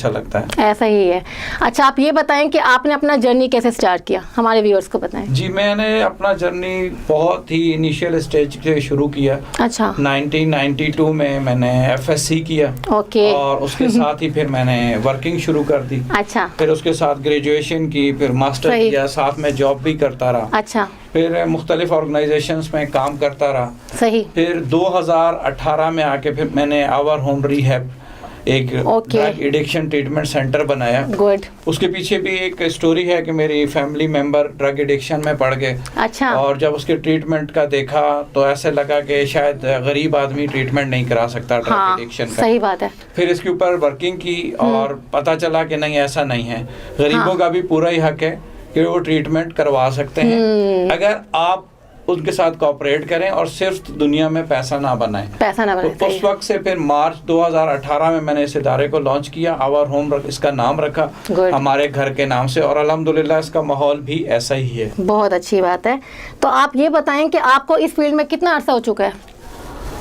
अच्छा लगता है। ऐसा ही है। अच्छा, आप ये बताएं कि आपने अपना जर्नी कैसे स्टार्ट किया, हमारे व्यूअर्स को बताएं। जी, मैंने अपना जर्नी बहुत ही इनिशियल स्टेज से शुरू किया। अच्छा। 1992 में मैंने FSC किया। ओके। और उसके साथ ही फिर मैंने वर्किंग शुरू कर दी। अच्छा। फिर उसके साथ ग्रेजुएशन की, फिर मास्टर किया, साथ में जॉब भी करता रहा। अच्छा। फिर मुख्तलिफ ऑर्गेनाइजेशंस में काम करता रहा। सही। फिर 2018 में आके फिर मैंने आवर होम रिहैब एक ड्रग एडिक्शन ट्रीटमेंट सेंटर बनाया। गुड। उसके पीछे भी एक स्टोरी है कि मेरी फैमिली मेंबर ड्रग एडिक्शन में पड़ गए। अच्छा। और जब उसके ट्रीटमेंट का देखा तो ऐसे लगा कि शायद गरीब आदमी ट्रीटमेंट नहीं करा सकता ड्रग एडिक्शन का। सही बात है। फिर इसके ऊपर वर्किंग की और पता चला कि नहीं, ऐसा नहीं है, गरीबों का भी पूरा ही हक है कि वो ट्रीटमेंट करवा सकते हैं अगर आप उनके साथ कोऑपरेट करें और सिर्फ दुनिया में पैसा ना बनाएं। तो उस वक्त से फिर मार्च 2018 में मैंने इस इदारे को लॉन्च किया। आवर होम इसका नाम रखा, हमारे घर के नाम से, और अल्हम्दुलिल्लाह इसका माहौल भी ऐसा ही है। बहुत अच्छी बात है। तो आप ये बताएं कि आपको इस फील्ड में कितना अर्सा हो चुका है?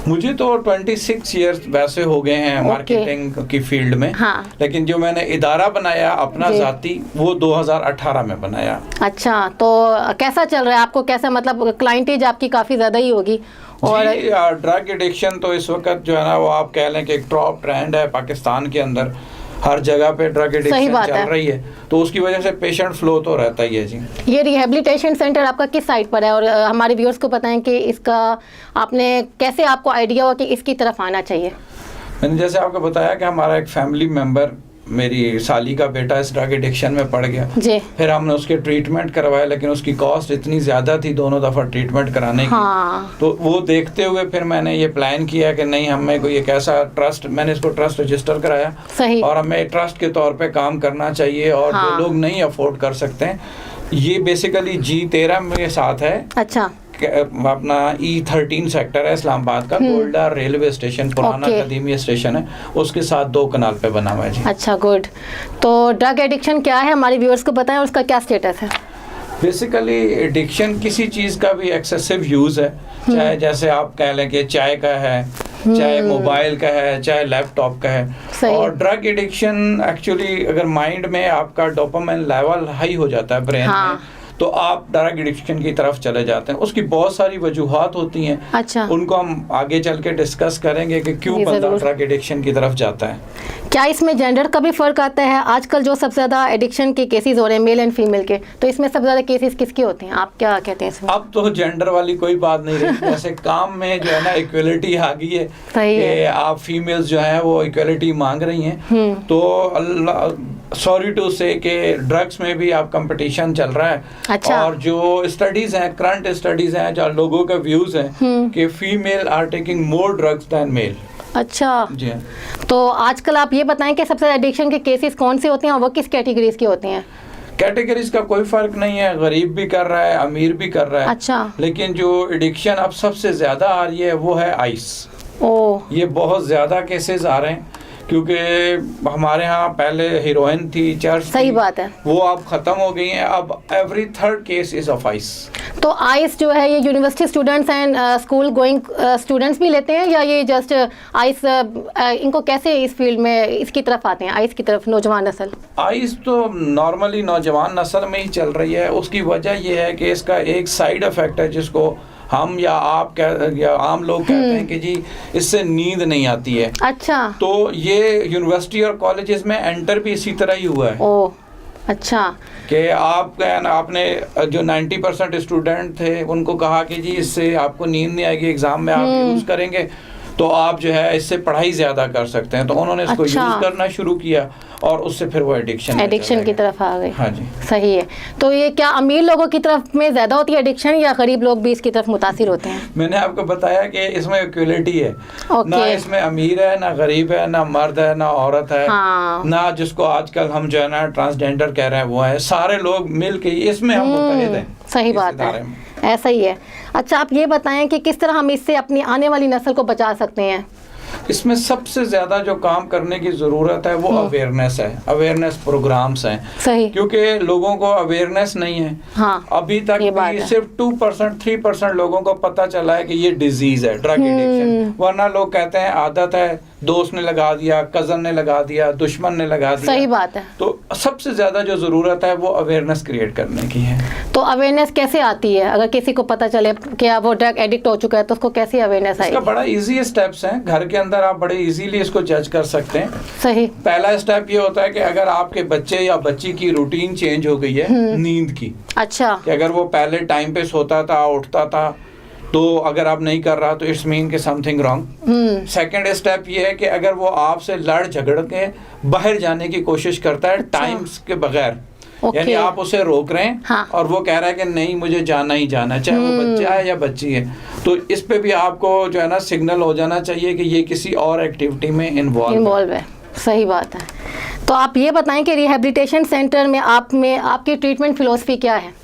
मुझे तो 26 ईयर्स वैसे हो गए हैं मार्केटिंग की फील्ड में। हाँ। लेकिन जो मैंने इदारा बनाया अपना ज़ाती, वो 2018 में बनाया। अच्छा, तो कैसा चल रहा है आपको? कैसा, मतलब क्लाइंटेज आपकी काफ़ी ज़्यादा ही होगी। और ड्रग एडिक्शन तो इस वक्त जो है ना, वो आप कह लें कि एक टॉप ट्रेंड है पाकिस्तान के अंदर। हर जगह पे ड्रग एडिक्शन चल रही है, तो उसकी वजह से पेशेंट फ्लो तो रहता ही है जी। ये रिहेबिलिटेशन सेंटर आपका किस साइट पर है, और हमारे व्यूअर्स को बताएं कि इसका आपने कैसे, आपको आइडिया हुआ कि इसकी तरफ आना चाहिए? मैंने जैसे आपको बताया कि हमारा एक फैमिली मेंबर, मेरी साली का बेटा इस ड्रग एडिक्शन में पड़ गया जी। फिर हमने उसके ट्रीटमेंट करवाया, लेकिन उसकी कॉस्ट इतनी ज़्यादा थी दोनों दफ़ा ट्रीटमेंट कराने की। तो वो देखते हुए फिर मैंने ये प्लान किया कि नहीं, हमें कोई एक ऐसा ट्रस्ट, मैंने इसको ट्रस्ट रजिस्टर कराया। सही। और हमें ट्रस्ट के तौर पे काम करना चाहिए, और जो लोग नहीं अफोर्ड कर सकते हैं, ये बेसिकली G13 मेरे साथ है। अच्छा। अपना E13 सेक्टर है इस्लामाबाद का, गोल्डा रेलवे स्टेशन, पुराना कदीमी स्टेशन है, उसके साथ 2 कनाल पे बना हुआ है जी। अच्छा, गुड। तो ड्रग एडिक्शन क्या है, हमारे व्यूअर्स को बताएं, और उसका क्या स्टेटस है? बेसिकली एडिक्शन किसी चीज़ का भी एक्सेसिव यूज़ है, चाहे जैसे आप कह लें कि चाय का है, चाहे मोबाइल का है, चाहे लैपटॉप का है। और ड्रग एडिक्शन एक्चुअली अगर माइंड में आपका डोपामाइन लेवल हाई हो जाता है ब्रेन में, तो आप ड्रग एडिक्शन की तरफ चले जाते हैं। उसकी बहुत सारी वजूहात होती हैं। अच्छा। उनको हम आगे चल के डिस्कस करेंगे कि क्यों बंदा ड्रग एडिक्शन की तरफ जाता है। क्या इसमें जेंडर का भी फ़र्क आता है? आजकल जो सबसे ज़्यादा एडिक्शन के केसेस हो रहे हैं मेल एंड फीमेल के, तो इसमें सबसे ज़्यादा केसेस किसके होते हैं, आप क्या कहते हैं इसमें? अब तो जेंडर वाली कोई बात नहीं रही। जैसे काम में जो है ना, इक्वलिटी आ गई है। सही है। आप फीमेल्स जो है वो इक्वलिटी मांग रही हैं, तो सॉरी टू से कि ड्रग्स में भी आप कंपटीशन चल रहा है। अच्छा। और जो स्टडीज हैं, करंट स्टडीज हैं, जो लोगों के व्यूज हैं कि female are taking more drugs than male. अच्छा जी। तो आजकल आप ये बताएं कि सबसे एडिक्शन के केसेस कौन से होते हैं और वो किस कैटेगरीज के होते हैं? कैटेगरीज का कोई फर्क नहीं है, गरीब भी कर रहा है, अमीर भी कर रहा है। अच्छा। लेकिन जो एडिक्शन अब सबसे ज्यादा आ रही है वो है आइस। ओह। ये बहुत ज्यादा केसेस आ रहे हैं, क्योंकि हमारे यहाँ पहले हीरोइन थी, चर्च। सही बात है। वो अब खत्म हो गई हैं। अब every third case is of ice. तो आइस जो है, ये university students and school going students भी लेते हैं, या ये जस्ट आइस इनको कैसे इस फील्ड में इसकी तरफ आते हैं, आइस की तरफ, नौजवान नस्ल? आइस तो नॉर्मली नौजवान नस्ल में ही चल रही है। उसकी वजह ये है कि इसका एक साइड इफेक्ट है जिसको हम या आप या आम लोग कहते हैं कि जी इससे नींद नहीं आती है। अच्छा। तो ये यूनिवर्सिटी और कॉलेजेस में एंटर भी इसी तरह ही हुआ है। ओह, अच्छा। कि आपने जो 90% स्टूडेंट थे उनको कहा कि जी इससे आपको नींद नहीं आएगी, एग्जाम में आप यूज़ करेंगे तो आप जो है इससे पढ़ाई ज़्यादा कर सकते हैं। तो उन्होंने इसको यूज़ करना शुरू किया, और उससे फिर वो एडिक्शन की तरफ आ गए। हाँ जी, सही है। तो ये क्या अमीर लोगों की तरफ में ज़्यादा होती है एडिक्शन, या गरीब लोग भी इसकी तरफ मुतासिर होते हैं? मैंने आपको बताया कि इसमें इक्वलिटी है। ना इसमें अमीर है, ना गरीब है, ना मर्द है, ना औरत है। हाँ। ना जिसको आजकल हम जो है ना ट्रांसजेंडर कह रहे हैं वो है, सारे लोग मिल के इसमें हम मुत्तहिद हैं। सही बात है, ऐसा ही है। अच्छा, आप ये बताएं कि किस तरह हम इससे अपनी आने वाली नस्ल को बचा सकते हैं? इसमें सबसे ज्यादा जो काम करने की जरूरत है वो अवेयरनेस है, अवेयरनेस प्रोग्राम्स हैं। सही। क्योंकि लोगों को अवेयरनेस नहीं है। हाँ, अभी तक भी सिर्फ 2% 3% लोगों को पता चला है कि ये डिजीज है ड्रग एडिक्शन, वरना लोग कहते हैं आदत है, दोस्त ने लगा दिया, कजन ने लगा दिया, दुश्मन ने लगा दिया। सही बात है। तो सबसे ज्यादा जो जरूरत है वो अवेयरनेस क्रिएट करने की है। तो अवेयरनेस कैसे आती है? अगर किसी को पता चले कि वो ड्रग एडिक्ट हो चुका है तो उसको कैसे अवेयरनेस आएगी? इसका बड़ा इजी स्टेप्स हैं, घर के अंदर आप बड़े इजीली इसको जज कर सकते हैं। सही। पहला स्टेप ये होता है कि अगर आपके बच्चे या बच्ची की रूटीन चेंज हो गई है नींद की, अच्छा, कि अगर वो पहले टाइम पे सोता था, उठता था, तो अगर आप नहीं कर रहा तो इट्स मीन कि समथिंग रॉन्ग। सेकंड स्टेप ये है कि अगर वो आपसे लड़ झगड़ के बाहर जाने की कोशिश करता है टाइम्स के बगैर, यानी आप उसे रोक रहे हैं, हाँ, और वो कह रहा है कि नहीं मुझे जाना ही जाना है, चाहे वो बच्चा है या बच्ची है, तो इस पे भी आपको जो है ना सिग्नल हो जाना चाहिए कि ये किसी और एक्टिविटी में इन्वॉल्व है। सही बात है। तो आप ये बताएं कि रिहैबिलिटेशन सेंटर में आपकी ट्रीटमेंट फिलॉसफी क्या है?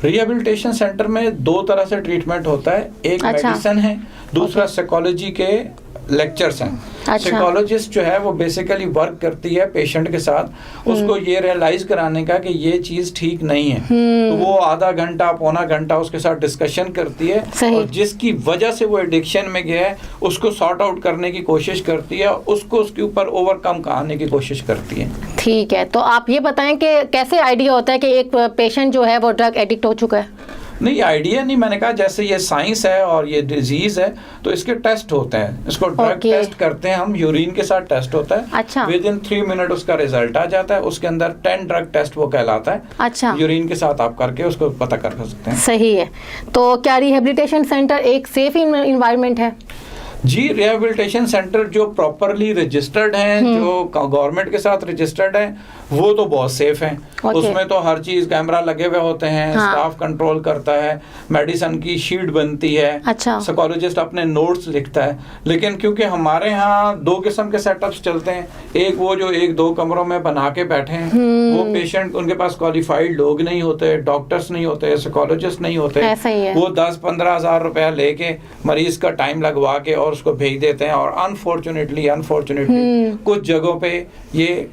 रिहैबिलिटेशन सेंटर में दो तरह से ट्रीटमेंट होता है, एक मेडिसिन है, दूसरा साइकोलॉजी के लेक्चर्स हैं। साइकोलॉजिस्ट जो है वो बेसिकली वर्क करती है पेशेंट के साथ, उसको ये रियलाइज कराने का कि ये चीज ठीक नहीं है, तो वो आधा घंटा पौना घंटा उसके साथ डिस्कशन करती है, और जिसकी वजह से वो एडिक्शन में गया है उसको सॉर्ट आउट करने की कोशिश करती है, उसको उसके ऊपर ओवरकम करने की कोशिश करती है। ठीक है, तो आप ये बताएं कि कैसे आइडिया होता है कि एक पेशेंट जो है वो ड्रग एडिक्ट हो चुका है? नहीं, आइडिया नहीं, मैंने कहा जैसे ये साइंस है और ये डिजीज है तो इसके टेस्ट होते हैं, इसको ड्रग टेस्ट करते हैं हम, यूरिन के साथ टेस्ट होता है। अच्छा। विद इन 3 मिनट उसका रिजल्ट आ जाता है, उसके अंदर 10 ड्रग टेस्ट वो कहलाता है। अच्छा। यूरिन के साथ आप करके उसको पता कर सकते हैं। सही है। तो क्या रिहेबिलिटेशन सेंटर एक सेफ इन्वायरमेंट है? जी, रिहेबिलिटेशन सेंटर जो प्रॉपरली रजिस्टर्ड हैं, जो गवर्नमेंट के साथ रजिस्टर्ड हैं, वो तो बहुत सेफ हैं। उसमें तो हर चीज कैमरा लगे हुए होते हैं, हाँ। स्टाफ कंट्रोल करता है, मेडिसिन की शीट बनती है, अच्छा। साइकोलॉजिस्ट अपने नोट्स लिखता है। लेकिन क्योंकि हमारे यहाँ 2 किस्म के सेटअप्स चलते हैं, एक वो जो 1-2 कमरों में बना के बैठे हैं, वो पेशेंट, उनके पास क्वालिफाइड लोग नहीं होते, डॉक्टर्स नहीं होते, साइकोलॉजिस्ट नहीं होते, वो 10-15 हज़ार रुपया लेके मरीज का टाइम लगवा के और उसको भेज देते हैं, और अनफॉर्चुनेटली कुछ जगहों पे ये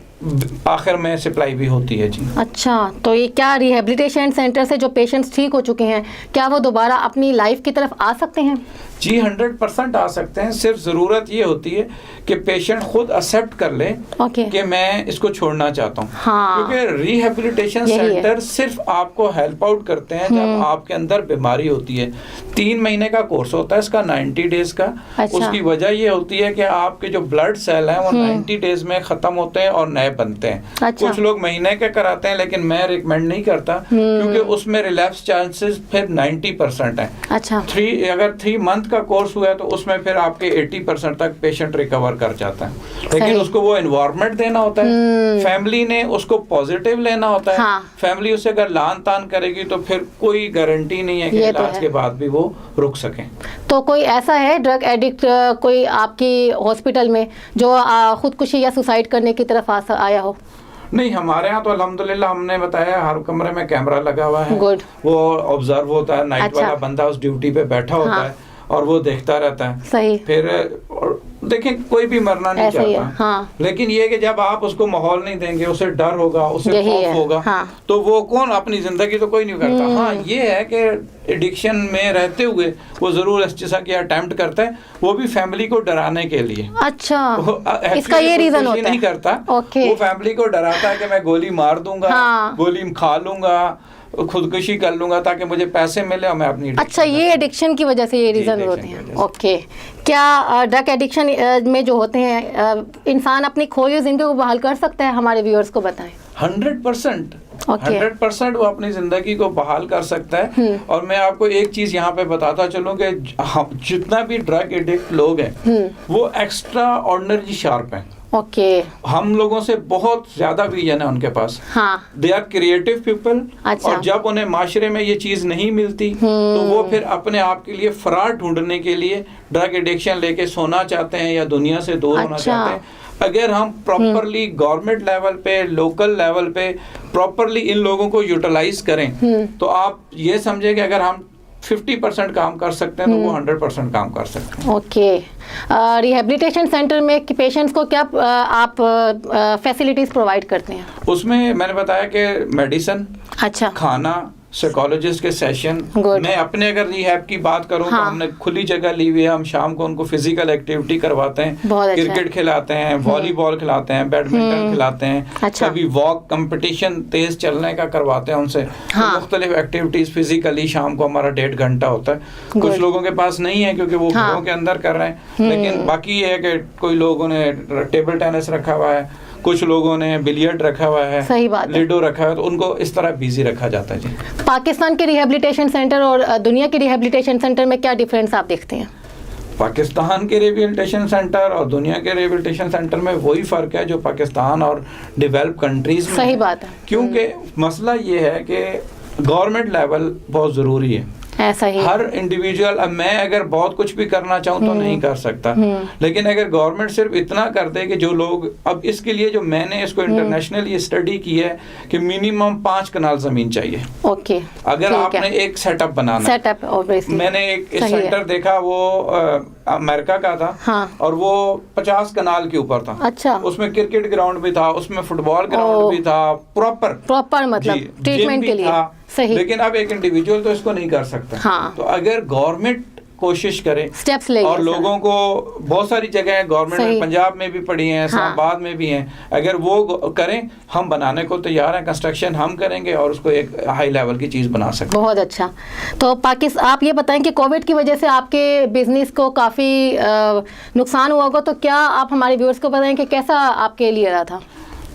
आखिर में सप्लाई भी होती है। जी अच्छा, तो ये क्या रिहेबिलिटेशन सेंटर से जो पेशेंट्स ठीक हो चुके हैं क्या वो दोबारा अपनी लाइफ की तरफ आ सकते हैं? जी 100% आ सकते हैं। सिर्फ ज़रूरत ये होती है कि पेशेंट खुद एक्सेप्ट कर ले कि मैं इसको छोड़ना चाहता हूँ। हाँ। क्योंकि रिहेबिलिटेशन सेंटर सिर्फ आपको हेल्प आउट करते हैं जब आपके अंदर बीमारी होती है। 3 महीने का कोर्स होता है इसका, 90 डेज का। अच्छा। उसकी वजह ये होती है कि आपके जो ब्लड सेल हैं वो 90 डेज में ख़त्म होते हैं और नए बनते हैं। अच्छा। कुछ लोग महीने के कराते हैं, लेकिन मैं रिकमेंड नहीं करता क्योंकि उसमें रिलैप्स चांसेस फिर 90% है। अच्छा। अगर 3 मंथ का कोर्स हुआ है तो उसमें फिर आपके 80% तक पेशेंट रिकवर कर जाता है, लेकिन उसको वो एनवायरनमेंट देना होता है, फैमिली ने उसको पॉजिटिव लेना होता है। हाँ। फैमिली उसे अगर लान तान करेगी तो फिर कोई गारंटी नहीं है कि इलाज के बाद भी वो रुक सके। तो कोई ऐसा है ड्रग एडिक्ट कोई आपकी हॉस्पिटल में जो खुदकुशी या सुसाइड करने की तरफ आया हो? नहीं, हमारे यहाँ तो अल्हम्दुलिल्लाह हमने बताया हर कमरे में कैमरा लगा हुआ है। Good. वो ऑब्जर्व होता है, नाइट वाला बंदा उस ड्यूटी पे बैठा होता है और वो देखता रहता है। सही। फिर देखें, कोई भी मरना नहीं चाहता। हाँ। लेकिन ये कि जब आप उसको माहौल नहीं देंगे, उसे डर होगा, उसे खौफ होगा, हाँ। तो वो कौन अपनी जिंदगी तो कोई नहीं करता। हाँ, ये है कि एडिक्शन में रहते हुए वो जरूर जैसा कि अटेम्प्ट करता है, वो भी फैमिली को डराने के लिए। अच्छा, इसका ये रीजन होता है। नहीं करता, वो फैमिली को डराता है कि मैं गोली मार दूंगा, हाँ। गोली खा लूंगा, खुदकुशी कर लूंगा ताकि मुझे पैसे मिले और मैं अपनी। अच्छा, ये एडिक्शन की वजह से ये रीजन होते हैं। ओके, क्या ड्रग एडिक्शन में जो होते हैं इंसान अपनी खोई हुई जिंदगी को बहाल कर सकता है? हमारे व्यूअर्स को बताएं। 100% 100% वो अपनी जिंदगी को बहाल कर सकता है। और मैं आपको एक चीज यहाँ पे बताता चलूं कि जितना भी ड्रग एडिक्ट लोग हैं वो एक्स्ट्रा ऑर्डिनरी शार्प हैं। ओके। हम लोगों से बहुत ज्यादा विजन है उनके पास। हाँ। They are creative people. अच्छा। और जब उन्हें माशरे में ये चीज नहीं मिलती तो वो फिर अपने आप के लिए फरार ढूंढने के लिए ड्रग एडिक्शन लेके सोना चाहते हैं या दुनिया से दूर होना चाहते हैं। अगर हम प्रॉपरली गवर्नमेंट लेवल पे, लोकल लेवल पे प्रॉपरली इन लोगों को यूटिलाइज करें तो आप ये समझे कि अगर हम 50% काम कर सकते हैं तो वो 100% काम कर सकते हैं। ओके। रिहेबिलिटेशन सेंटर में पेशेंट्स को क्या आप फैसिलिटीज़ प्रोवाइड करते हैं? उसमें मैंने बताया कि मेडिसिन, अच्छा, खाना, साइकोलॉजिस्ट के सेशन। Good. मैं अपने अगर रिहैब की बात करूं तो हाँ। हमने खुली जगह ली हुई है, हम शाम को उनको फिजिकल एक्टिविटी करवाते हैं, बहुत अच्छा। क्रिकेट खिलाते हैं, वॉलीबॉल खिलाते हैं, बैडमिंटन खिलाते हैं, अच्छा। कभी वॉक कंपटीशन तेज चलने का करवाते हैं उनसे। हाँ। तो मुख्तलिफ एक्टिविटीज फिजिकली शाम को हमारा 1.5 घंटा होता है। कुछ Good. लोगों के पास नहीं है क्योंकि वो हाँ। घरों के अंदर कर रहे हैं, लेकिन बाकी ये है कि कोई लोगों ने टेबल टेनिस रखा हुआ है, कुछ लोगों ने बिलियर्ड रखा हुआ है, सही बात है। लूडो रखा है, तो उनको इस तरह बिजी रखा जाता है जी। पाकिस्तान के रिहेबिलिटेशन सेंटर और दुनिया के रिहेबिलिटेशन सेंटर में क्या डिफरेंस आप देखते हैं? पाकिस्तान के रिहेबिलिटेशन सेंटर और दुनिया के रिहेबिलिटेशन सेंटर में वही फ़र्क है जो पाकिस्तान और डेवलप कंट्रीज़ में सही है। बात है। क्योंकि मसला ये है कि गवर्नमेंट लेवल बहुत ज़रूरी है। ऐसा ही हर इंडिविजुअल, अब मैं अगर बहुत कुछ भी करना चाहूँ तो नहीं कर सकता, लेकिन अगर गवर्नमेंट सिर्फ इतना कर दे कि जो लोग, अब इसके लिए जो मैंने इसको इंटरनेशनली स्टडी की है कि मिनिमम 5 कनाल ज़मीन चाहिए। ओके, अगर ठीक आपने है। एक सेटअप बनाना, सेटअप ऑब्वियसली मैंने एक सही है। सेंटर देखा, वो अमेरिका का था। हाँ। और वो 50 कनाल के ऊपर था। अच्छा। उसमें क्रिकेट ग्राउंड भी था, उसमें फुटबॉल ओह। ग्राउंड भी था, प्रॉपर मतलब जी, ट्रीटमेंट जिम के भी लिए था। सही। लेकिन अब एक इंडिविजुअल तो इसको नहीं कर सकता। हाँ। तो अगर गवर्नमेंट कोशिश करे स्टेप्स ले और लोगों को, बहुत सारी जगह है गवर्नमेंट सही। में, पंजाब में भी पड़ी हैं, इस्लामाबाद में भी हैं, अगर वो करें, हम बनाने को तैयार हैं, कंस्ट्रक्शन हम करेंगे और उसको एक हाई लेवल की चीज़ बना सकते हैं। बहुत अच्छा। तो पाकिस्तान, आप ये बताएं कि कोविड की वजह से आपके बिजनेस को काफ़ी नुकसान हुआ होगा, तो क्या आप हमारे व्यूअर्स को बताएं कि कैसा आपके लिए रहा था?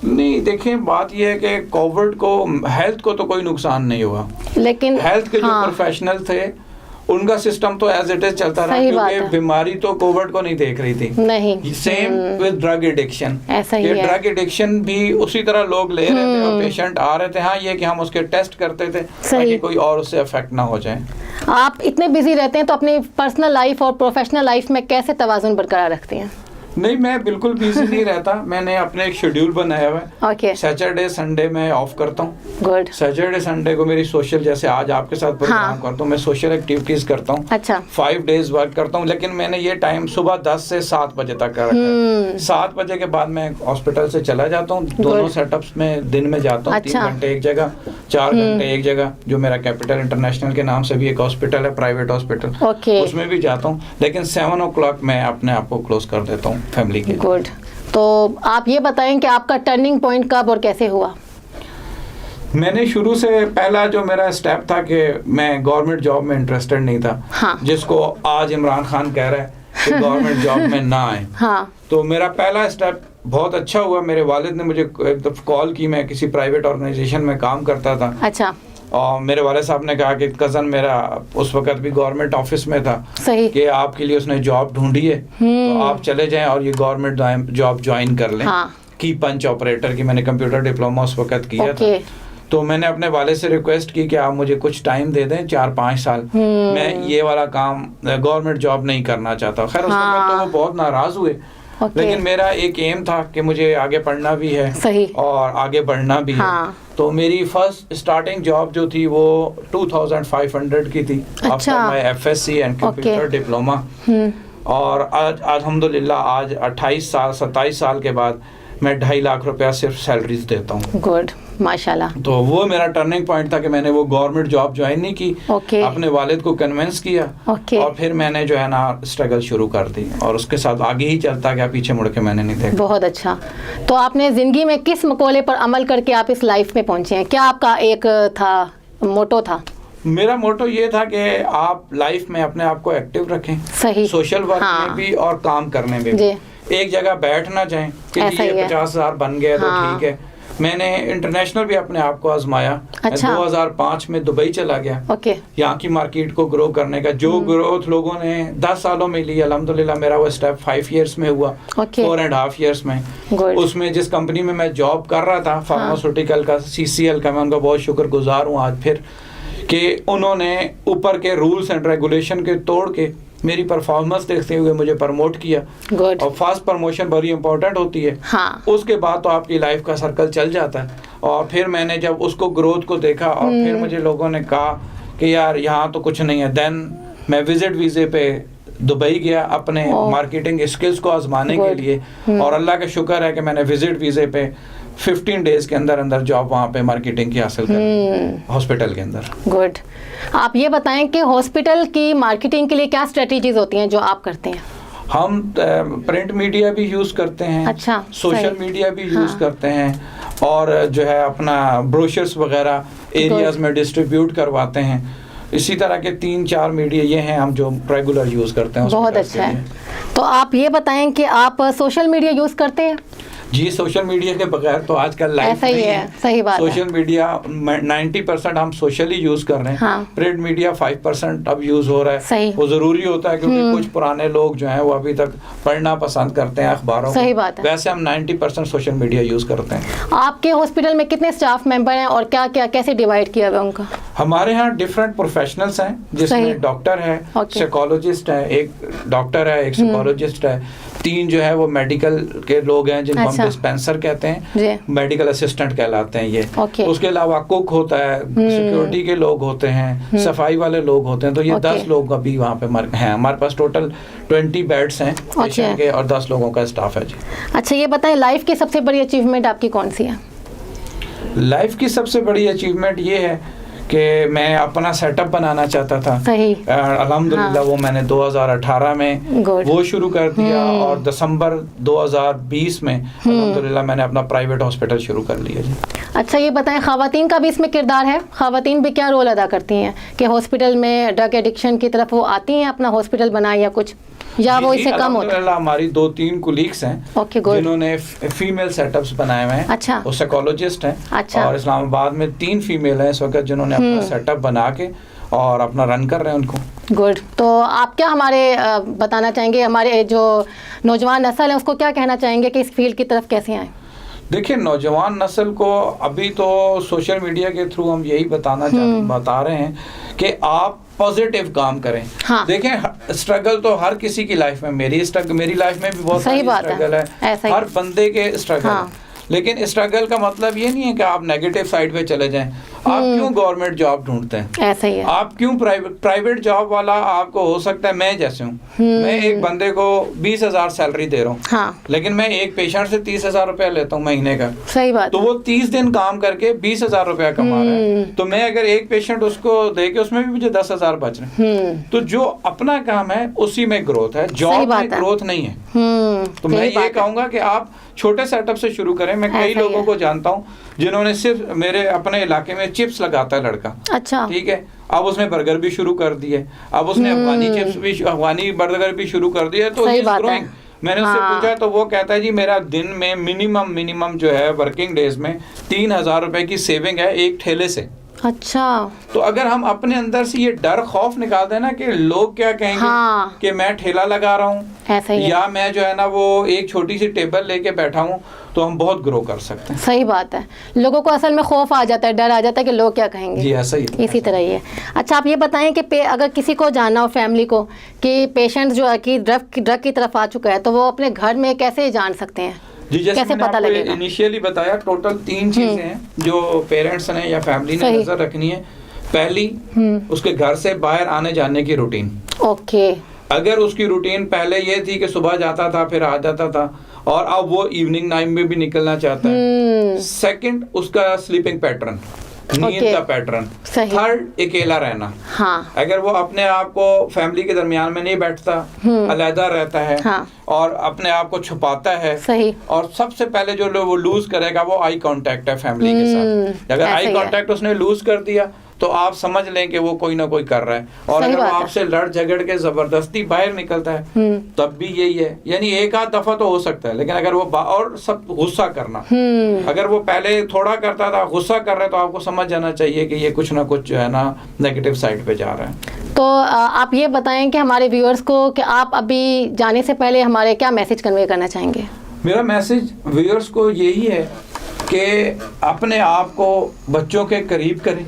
नहीं, देखें, बात यह है कि कोविड को, हेल्थ को तो कोई नुकसान नहीं हुआ, लेकिन हेल्थ के जो हाँ। प्रोफेशनल थे उनका सिस्टम तो एज इट इज चलता रहा, सही बात क्योंकि है। बीमारी तो कोविड को नहीं देख रही थी। नहीं, सेम विद ड्रग एडिक्शन, ऐसा ही है। ड्रग एडिक्शन भी उसी तरह लोग ले रहे थे और पेशेंट आ रहे थे। हाँ, ये कि हम उसके टेस्ट करते थे ताकि कोई और उससे अफेक्ट ना हो जाए। आप इतने बिजी रहते हैं तो अपनी पर्सनल लाइफ और प्रोफेशनल लाइफ में कैसे तवाज़ुन बरकरार रखते हैं? नहीं, मैं बिल्कुल बिजी नहीं रहता, मैंने अपने एक शेड्यूल बनाया हुआ है। ओके, सैटरडे संडे मैं ऑफ करता हूँ। गुड। सैटरडे संडे को मेरी सोशल, जैसे आज आपके साथ प्रोग्राम करता हूँ, मैं सोशल एक्टिविटीज करता हूँ। अच्छा। 5 डेज वर्क करता हूँ, लेकिन मैंने ये टाइम सुबह 10 से 7 बजे तक का रखा है। 7 बजे के बाद मैं हॉस्पिटल से चला जाता हूँ। दोनों सेटअप्स में दिन में जाता हूँ। 3 घंटे एक जगह, 4 घंटे एक जगह। जो मेरा कैपिटल इंटरनेशनल के नाम से भी एक हॉस्पिटल है, प्राइवेट हॉस्पिटल, ओके, उसमें भी जाता हूँ। लेकिन 7 o'clock मैं अपने आप को क्लोज कर देता हूँ फैमिली के। गुड। तो आप ये बताएं कि आपका टर्निंग पॉइंट कब और कैसे हुआ? मैंने शुरू से, पहला जो मेरा स्टेप था कि मैं गवर्नमेंट जॉब में इंटरेस्टेड नहीं था। हाँ। जिसको आज इमरान खान कह रहा है कि गवर्नमेंट जॉब में ना आए। हाँ। तो मेरा पहला स्टेप बहुत अच्छा हुआ। मेरे वालिद ने मुझे एक दफ़ा कॉल की, मैं किसी प्राइवेट ऑर्गेनाइजेशन में काम करता था। अच्छा। और मेरे वाले साहब ने कहा कि कज़न मेरा उस वक्त भी गवर्नमेंट ऑफिस में था, सही। कि आपके लिए उसने जॉब ढूंढी है, तो आप चले जाएं और ये गवर्नमेंट जॉब ज्वाइन कर लें। हाँ। की पंच ऑपरेटर की मैंने कंप्यूटर डिप्लोमा उस वक्त किया था। तो मैंने अपने वाले से रिक्वेस्ट की कि आप मुझे कुछ टाइम दे दें, 4-5 साल, मैं ये वाला काम, गवर्नमेंट जॉब नहीं करना चाहता। खैर उस वक्त तो वो बहुत नाराज हुए, लेकिन मेरा एक एम था कि मुझे आगे पढ़ना भी है, सही, और आगे बढ़ना भी है। तो मेरी फर्स्ट स्टार्टिंग जॉब जो थी वो 2500 की थी, after my FSc and computer diploma. और आज अल्हम्दुलिल्लाह आज 27 साल के बाद मैं 2.5 लाख रुपया सिर्फ सैलरीज देता हूँ। गुड, माशाल्लाह। तो वो मेरा टर्निंग पॉइंट था कि मैंने वो गवर्नमेंट जॉब ज्वाइन नहीं की। अपने वालिद को कन्विंस किया, और फिर मैंने जो है ना स्ट्रगल शुरू कर दी, और उसके साथ आगे ही चलता गया, पीछे मुड़ के मैंने नहीं देखा। बहुत अच्छा। तो आपने ज़िंदगी में किस मकौले पर अमल करके आप इस लाइफ में पहुंचे हैं? क्या आपका एक था मोटो था? मेरा मोटो ये था कि आप लाइफ में अपने आप को एक्टिव रखें, सही, सोशल वर्क में भी और काम करने में भी। एक जगह बैठ ना जाएं कि ये 50,000 बन गया तो ठीक है। मैंने इंटरनेशनल भी अपने आप को आजमाया। अच्छा। 2005 में दुबई चला गया, यहाँ की मार्केट को ग्रो करने का। जो ग्रोथ लोगों ने 10 सालों में ली, अल्हम्दुलिल्लाह मेरा वो स्टेप 5 इयर्स में हुआ, 4.5 इयर्स में। उसमें जिस कंपनी में मैं जॉब कर रहा था, फार्मास्यूटिकल का, CCL का, मैं उनका बहुत शुक्रगुजार हूँ आज फिर, कि उन्होंने ऊपर के रूल्स एंड रेगुलेशन के तोड़ के मेरी परफॉर्मेंस देखते हुए मुझे प्रमोट किया। और फर्स्ट प्रमोशन बड़ी इंपॉर्टेंट होती है। हाँ। उसके बाद तो आपकी लाइफ का सर्कल चल जाता है। और फिर मैंने जब उसको ग्रोथ को देखा, और फिर मुझे लोगों ने कहा कि यार यहाँ तो कुछ नहीं है। देन मैं विजिट वीज़े पे दुबई गया अपने मार्केटिंग स्किल्स को आजमाने के लिए, और अल्लाह का शुक्र है कि मैंने विजिट वीज़े पे 15 डेज के अंदर अंदर जॉब वहाँ पे मार्केटिंग की हासिल कर हॉस्पिटल के अंदर। गुड। आप ये बताएं कि हॉस्पिटल की मार्केटिंग के लिए क्या स्ट्रेटजीज होती हैं जो आप करते हैं? हम प्रिंट मीडिया भी यूज़ करते हैं, अच्छा, सोशल मीडिया भी यूज़ करते हैं, और जो है अपना ब्रोशर्स वगैरह एरियाज में डिस्ट्रीब्यूट करवाते हैं। इसी तरह के 3-4 मीडिया ये हैं हम जो रेगुलर यूज़ करते हैं। बहुत अच्छा है। तो आप ये बताएं कि आप सोशल मीडिया यूज़ करते हैं? जी, सोशल मीडिया के बगैर तो आजकल लाइफ नहीं है। सही बात है। सोशल मीडिया 90% हम सोशली यूज कर रहे हैं। हाँ। प्रिंट मीडिया 5% अब यूज हो रहा है। सही। वो जरूरी होता है क्योंकि कुछ पुराने लोग जो हैं वो अभी तक पढ़ना पसंद करते हैं अखबारों सही को। बात है। वैसे हम 90% सोशल मीडिया यूज करते हैं। आपके हॉस्पिटल में कितने स्टाफ मेंबर हैं और क्या क्या कैसे डिवाइड किया हुआ उनका? हमारे यहाँ डिफरेंट प्रोफेशनल्स हैं, जिसमें डॉक्टर है, साइकोलॉजिस्ट है, एक डॉक्टर है, एक साइकोलॉजिस्ट है, 3 जो है वो मेडिकल के लोग हैं जिनको हम डिस्पेंसर कहते हैं, मेडिकल असिस्टेंट कहलाते हैं ये। उसके अलावा कुक होता है, सिक्योरिटी के लोग होते हैं, सफाई वाले लोग होते हैं। तो ये 10 लोग अभी वहाँ पे हैं। हमारे पास टोटल 20 बेड्स हैं पेशेंट के और 10 लोगों का स्टाफ है जी। अच्छा, ये बताएं लाइफ की सबसे बड़ी अचीवमेंट आपकी कौन सी है? लाइफ की सबसे बड़ी अचीवमेंट ये है कि मैं अपना सेटअप बनाना चाहता था। सही। अल्हम्दुलिल्लाह वो मैंने 2018 में वो शुरू कर दिया, और दिसंबर 2020 में अल्हम्दुलिल्लाह मैंने अपना प्राइवेट हॉस्पिटल शुरू कर लिया जी। अच्छा, ये बताएं ख़वातीन का भी इसमें किरदार है? ख़वातीन भी क्या रोल अदा करती हैं कि हॉस्पिटल में ड्रग एडिक्शन की तरफ वो आती हैं अपना हॉस्पिटल बनाए, या कुछ, या वो इससे कम होता है? हमारी 2-3 कुलीग्स हैं जिन्होंने फीमेल सेटअप्स बनाए हुए हैं। अच्छा। वो साइकोलॉजिस्ट हैं। अच्छा। और इस्लामाबाद में 3 फीमेल हैं इस वक्त जिन्होंने अपना सेटअप बना के और अपना रन कर रहे हैं उनको। गुड। तो आप क्या हमारे बताना चाहेंगे, हमारे जो नौजवान नस्ल है उसको क्या कहना चाहेंगे कि इस फील्ड की तरफ कैसे आए? देखिए, नौजवान नस्ल को अभी तो सोशल मीडिया के थ्रू हम यही बता रहे हैं कि आप पॉजिटिव काम करें। हाँ। देखें, स्ट्रगल तो हर किसी की लाइफ में, मेरी लाइफ में भी बहुत सारी स्ट्रगल है, हर बंदे के स्ट्रगल। हाँ। लेकिन स्ट्रगल का मतलब ये नहीं है कि आप नेगेटिव साइड पे चले जाएं। आप क्यों गवर्नमेंट जॉब ढूंढते हैं? ऐसा ही है। आप क्यों प्राइवेट जॉब वाला आपको हो सकता है, मैं जैसे हूँ, मैं एक बंदे को 20,000 सैलरी दे रहा हूँ। हाँ। लेकिन मैं एक पेशेंट से 30,000 रुपया लेता हूँ महीने का। सही बात। तो वो 30 दिन काम करके 20,000 रुपया कमा रहा है, तो मैं अगर एक पेशेंट उसको दे के उसमें भी मुझे 10,000 बच रहे हैं। तो जो अपना काम है उसी में ग्रोथ है, जॉब में ग्रोथ नहीं है। तो मैं ये कहूँगा कि आप छोटे सेटअप से शुरू करें। मैं कई लोगों को जानता हूँ जिन्होंने सिर्फ मेरे अपने इलाके में चिप्स लगाता है लड़का। अच्छा। ठीक है, अब उसने बर्गर भी शुरू कर दिए, अब उसने अफगानी बर्गर भी शुरू कर दिए। तो मैंने उससे पूछा तो वो कहता है जी मेरा दिन में मिनिमम जो है वर्किंग डेज में 3,000 रुपए की सेविंग है एक ठेले से। अच्छा। तो अगर हम अपने अंदर से ये डर खौफ निकाल दें ना कि लोग क्या कहेंगे, हाँ। कि मैं ठेला लगा रहा हूँ या मैं जो है ना वो एक छोटी सी टेबल लेके बैठा हूँ, तो हम बहुत ग्रो कर सकते हैं। सही बात है। लोगों को असल में खौफ आ जाता है, डर आ जाता है कि लोग क्या कहेंगे। जी ऐसा ही, इसी तरह ही है। अच्छा, आप ये बताएं कि अगर किसी को जानना हो, फैमिली को, कि पेशेंट जो है कि ड्रग की तरफ आ चुका है, तो वो अपने घर में कैसे जान सकते हैं? जी, जैसे कैसे पता लगेगा? इनिशियली बताया, टोटल 3 चीजें हैं जो पेरेंट्स ने या फैमिली ने नजर रखनी है। पहली, उसके घर से बाहर आने जाने की रूटीन। ओके। अगर उसकी रूटीन पहले ये थी कि सुबह जाता था फिर आ जाता था, और अब वो इवनिंग टाइम में भी निकलना चाहता है। सेकंड, उसका स्लीपिंग पैटर्न, नींद का पैटर्न। थर्ड, अकेला रहना। हाँ। अगर वो अपने आप को फैमिली के दरमियान में नहीं बैठता, अलग रहता है, हाँ। और अपने आप को छुपाता है। सही। और सबसे पहले जो वो लूज करेगा वो आई कांटेक्ट है फैमिली के साथ। अगर आई कांटेक्ट उसने लूज कर दिया तो आप समझ लें कि वो कोई ना कोई कर रहा है। और अगर वो आपसे लड़ झगड़ के जबरदस्ती बाहर निकलता है तब भी यही है। यानी एक आध दफा तो हो सकता है, लेकिन अगर वो और सब गुस्सा करना, अगर वो पहले थोड़ा करता था, गुस्सा कर रहा है, तो आपको समझ जाना चाहिए कि ये कुछ ना कुछ जो है ना नेगेटिव साइड पे जा रहा है। तो आप ये बताएं कि हमारे व्यूअर्स को कि आप अभी जाने से पहले हमारे क्या मैसेज कन्वे करना चाहेंगे? मेरा मैसेज व्यूअर्स को यही है कि अपने आप को बच्चों के करीब करें।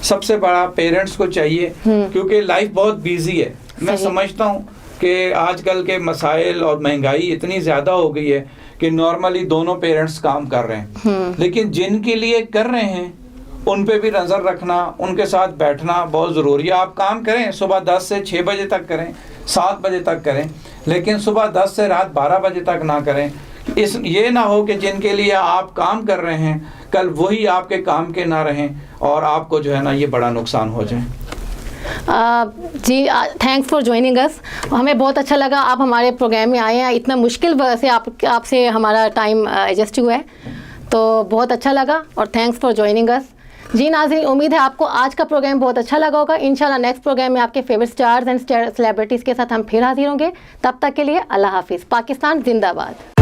सबसे बड़ा पेरेंट्स को चाहिए, क्योंकि लाइफ बहुत बिजी है। मैं समझता हूँ कि आजकल के मसाइल और महंगाई इतनी ज़्यादा हो गई है कि नॉर्मली दोनों पेरेंट्स काम कर रहे हैं, लेकिन जिनके लिए कर रहे हैं उन पे भी नज़र रखना, उनके साथ बैठना बहुत ज़रूरी है। आप काम करें, सुबह 10 से 6 बजे तक करें, 7 बजे तक करें, लेकिन सुबह 10 से रात 12 बजे तक ना करें। ये ना हो कि जिनके लिए आप काम कर रहे हैं कल वही आपके काम के ना रहें और आपको जो है ना ये बड़ा नुकसान हो जाए। जी थैंक्स फॉर ज्वाइनिंग अस। हमें बहुत अच्छा लगा आप हमारे प्रोग्राम में आए हैं। इतना मुश्किल से आपसे हमारा टाइम एडजस्ट हुआ है, तो बहुत अच्छा लगा और थैंक्स फॉर ज्वाइनिंग अस। जी नाज़रीन, उम्मीद है आपको आज का प्रोग्राम बहुत अच्छा लगा होगा। इंशाल्लाह नेक्स्ट प्रोग्राम में आपके फेवरेट स्टार्स एंड सेलिब्रिटीज़ के साथ हम फिर हाजिर होंगे। तब तक के लिए अल्लाह हाफिज़। पाकिस्तान जिंदाबाद।